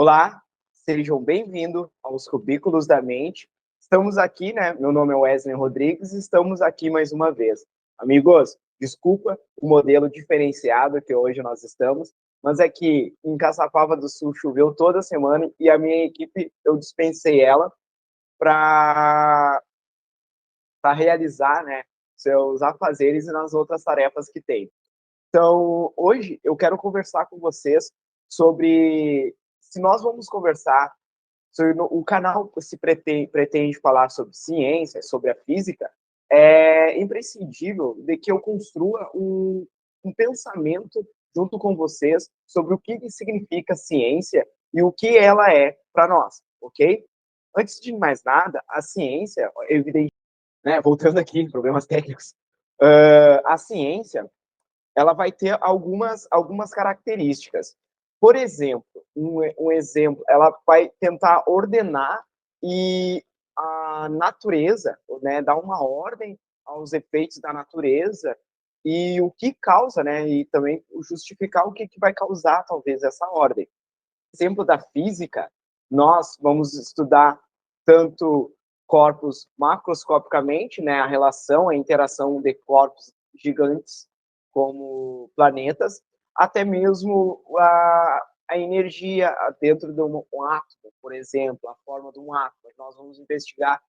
Olá, sejam bem-vindos aos Cubículos da Mente. Estamos aqui, né? Meu nome é Wesley Rodrigues e estamos aqui mais uma vez. Amigos, desculpa o modelo diferenciado que hoje nós estamos, mas é que em Caçapava do Sul choveu toda semana e a minha equipe, eu dispensei ela para realizar, né, seus afazeres e nas outras tarefas que tem. Então, hoje eu quero conversar com vocês sobre se nós vamos conversar sobre o canal se pretende falar sobre ciência, sobre a física, é imprescindível de que eu construa um pensamento junto com vocês sobre o que significa ciência e o que ela é para nós, ok? Antes de mais nada, a ciência, evidente, né, voltando aqui, problemas técnicos, a ciência ela vai ter algumas características. Por exemplo, um exemplo, ela vai tentar ordenar e a natureza, né, dar uma ordem aos efeitos da natureza e o que causa, né, e também justificar o que vai causar talvez essa ordem. Exemplo da física, nós vamos estudar tanto corpos macroscopicamente, né, a relação, a interação de corpos gigantes como planetas, até mesmo a energia dentro de um átomo, por exemplo, a forma de um átomo. Nós vamos investigar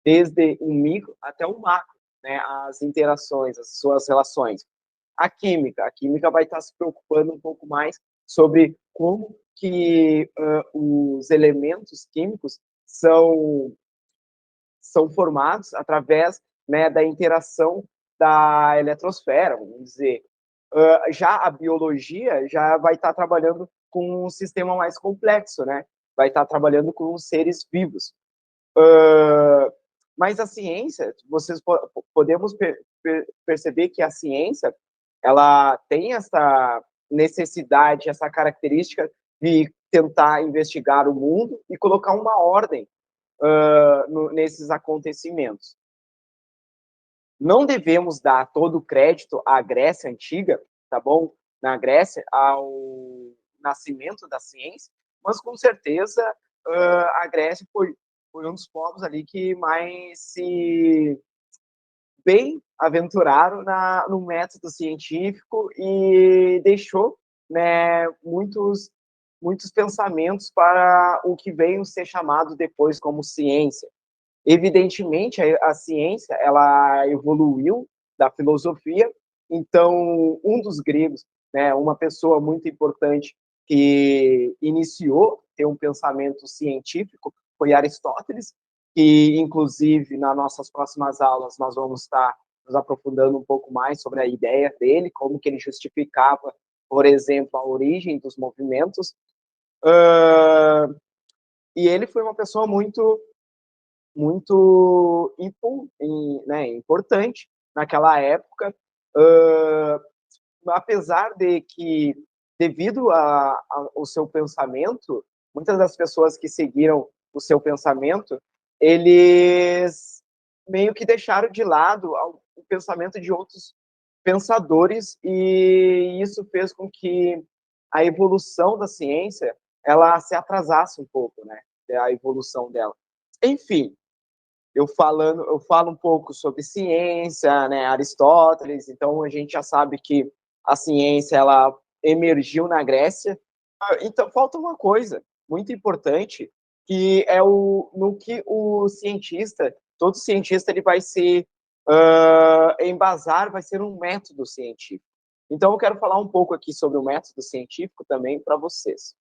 desde o micro até o macro, né, as interações, as suas relações. A química vai estar se preocupando um pouco mais sobre como que os elementos químicos são formados através, né, da interação da eletrosfera, vamos dizer. Já a biologia já vai estar trabalhando com um sistema mais complexo, né? Vai estar trabalhando com os seres vivos. Mas a ciência, podemos perceber que a ciência ela tem essa necessidade, essa característica de tentar investigar o mundo e colocar uma ordem nesses acontecimentos. Não devemos dar todo o crédito à Grécia Antiga, tá bom? Na Grécia, ao nascimento da ciência, mas com certeza a Grécia foi um dos povos ali que mais se bem aventuraram no método científico e deixou, né, muitos pensamentos para o que veio ser chamado depois como ciência. Evidentemente, a ciência ela evoluiu da filosofia, então um dos gregos, né, uma pessoa muito importante que iniciou ter um pensamento científico foi Aristóteles, que inclusive nas nossas próximas aulas nós vamos estar nos aprofundando um pouco mais sobre a ideia dele, como que ele justificava, por exemplo, a origem dos movimentos. E ele foi uma pessoa muito né, importante naquela época, apesar de que, devido ao seu pensamento, muitas das pessoas que seguiram o seu pensamento, eles meio que deixaram de lado o pensamento de outros pensadores e isso fez com que a evolução da ciência ela se atrasasse um pouco, né? A evolução dela. Enfim, eu falo um pouco sobre ciência, né, Aristóteles, então a gente já sabe que a ciência ela emergiu na Grécia. Então falta uma coisa muito importante, que é no que o cientista, todo cientista ele vai se embasar, vai ser um método científico. Então eu quero falar um pouco aqui sobre o método científico também para vocês.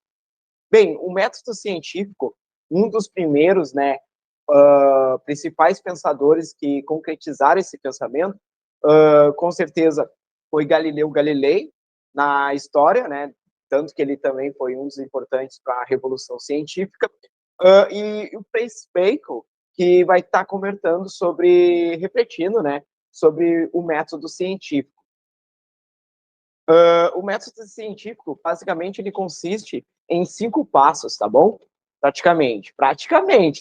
Bem, o método científico, um dos primeiros, né, principais pensadores que concretizaram esse pensamento, com certeza foi Galileu Galilei na história, né? Tanto que ele também foi um dos importantes para a Revolução Científica, e o Blaise Bacon, que vai estar conversando refletindo, né, sobre o método científico. O método científico, basicamente, ele consiste em 5 passos, tá bom? Praticamente,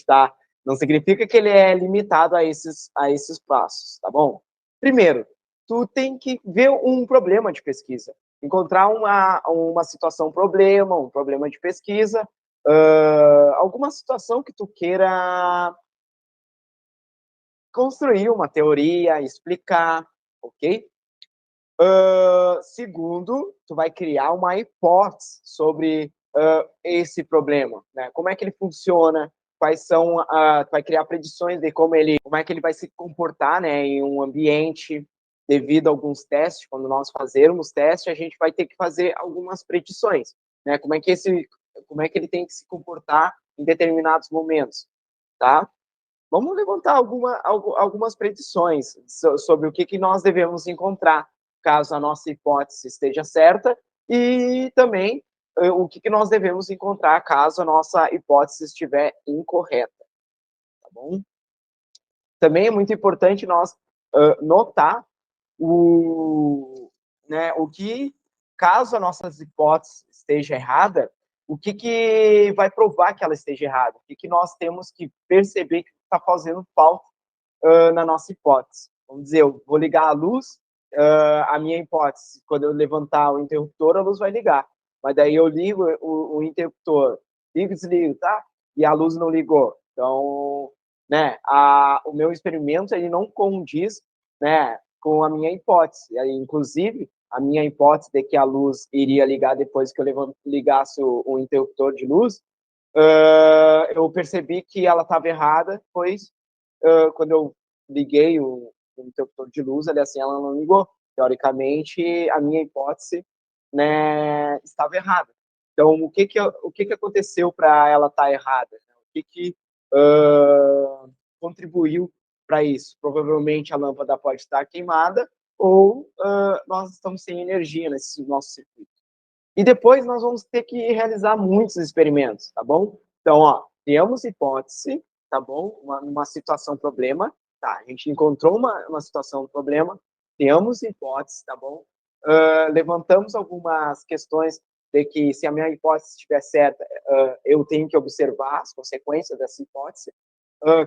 tá? Não significa que ele é limitado a esses passos, tá bom? Primeiro, tu tem que ver um problema de pesquisa, encontrar uma situação problema, um problema de pesquisa, alguma situação que tu queira construir uma teoria, explicar, ok? Segundo, tu vai criar uma hipótese sobre esse problema, né? Como é que ele funciona, quais são, tu vai criar predições de como é que ele vai se comportar, né, em um ambiente, devido a alguns testes. Quando nós fazermos teste, a gente vai ter que fazer algumas predições, né? Como é que ele tem que se comportar em determinados momentos, tá? Vamos levantar algumas predições sobre o que nós devemos encontrar caso a nossa hipótese esteja certa e também o que nós devemos encontrar caso a nossa hipótese estiver incorreta, tá bom? Também é muito importante nós notar o que, caso a nossa hipótese esteja errada, o que vai provar que ela esteja errada, o que nós temos que perceber que está fazendo falta na nossa hipótese. Vamos dizer, eu vou ligar a luz, a minha hipótese, quando eu levantar o interruptor, a luz vai ligar. Mas daí eu ligo o interruptor, ligo e desligo, tá? E a luz não ligou. Então, né, o meu experimento, ele não condiz, né, com a minha hipótese. Inclusive, a minha hipótese de que a luz iria ligar depois que eu ligasse o interruptor de luz, eu percebi que ela estava errada, pois quando eu liguei o interruptor de luz, assim, ela não ligou. Teoricamente, a minha hipótese, né, estava errada. Então, o que aconteceu para ela estar errada? O que contribuiu para isso? Provavelmente a lâmpada pode estar queimada ou nós estamos sem energia nesse nosso circuito. E depois nós vamos ter que realizar muitos experimentos, tá bom? Então, ó, temos hipótese, tá bom? Uma situação problema, tá? A gente encontrou uma situação problema, temos hipótese, tá bom? Levantamos algumas questões de que se a minha hipótese estiver certa, eu tenho que observar as consequências dessa hipótese.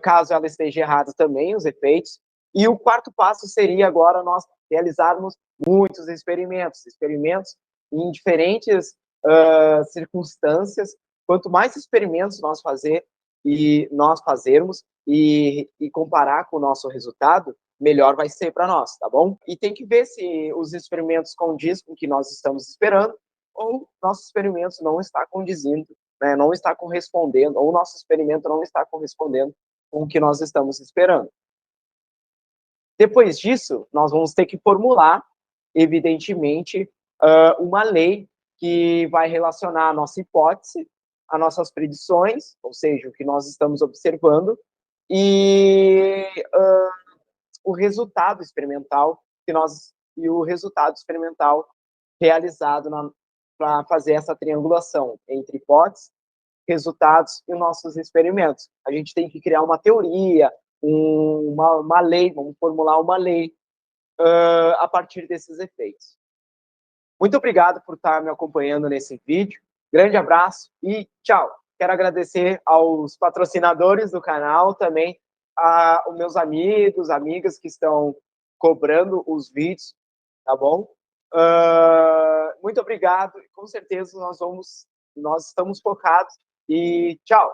Caso ela esteja errada também, os efeitos. E o quarto passo seria agora nós realizarmos muitos experimentos em diferentes circunstâncias. Quanto mais experimentos nós fazermos e comparar com o nosso resultado, melhor vai ser para nós, tá bom? E tem que ver se os experimentos condizem com o que nós estamos esperando ou nosso experimento não está condizindo, né, não está correspondendo, ou o nosso experimento não está correspondendo com o que nós estamos esperando. Depois disso, nós vamos ter que formular, evidentemente, uma lei que vai relacionar a nossa hipótese, as nossas predições, ou seja, o que nós estamos observando, e o resultado experimental realizado para fazer essa triangulação entre hipótese, resultados e nossos experimentos. A gente tem que criar uma teoria, uma lei, vamos formular uma lei a partir desses efeitos. Muito obrigado por estar me acompanhando nesse vídeo. Grande abraço e tchau. Quero agradecer aos patrocinadores do canal, também aos meus amigos, amigas que estão cobrando os vídeos, tá bom? Muito obrigado. Com certeza nós estamos focados e tchau.